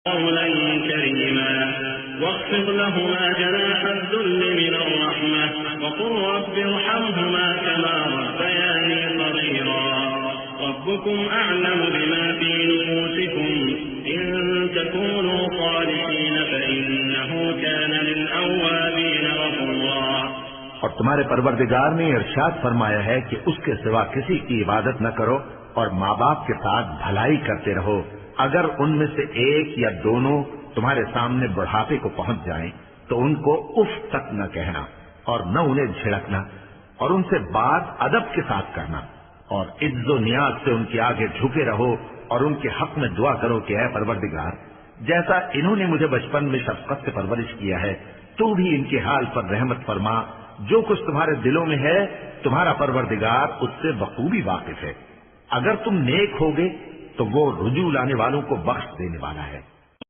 قولا كريما واخفض لهما جناح الذل من الرحمة وقل رب ارحمهما كما ربياني صغيرا ربكم أعلم بما في نفوسكم إن تكونوا صالحين فإنه كان للأوابين غفورا۔ اور تمہارے پروردگار نے ارشاد فرمایا ہے کہ اس کے سوا کسی کی عبادت نہ کرو اور ماں باپ کے ساتھ بھلائی کرتے رہو۔ اگر ان میں سے ایک یا دونوں تمہارے سامنے بڑھاپے کو پہنچ جائیں تو ان کو اف تک نہ کہنا اور نہ انہیں جھڑکنا، اور ان سے بات ادب کے ساتھ کرنا، اور عز و نیاز سے ان کے آگے جھکے رہو اور ان کے حق میں دعا کرو کہ اے پروردگار، جیسا انہوں نے مجھے بچپن میں شفقت سے پرورش کیا ہے تو بھی ان کے حال پر رحمت فرما۔ جو کچھ تمہارے دلوں میں ہے تمہارا پروردگار اس سے بخوبی واقف ہے۔ اگر تم نیک ہوگے تو وہ رجوع لانے والوں کو بخش دینے والا ہے۔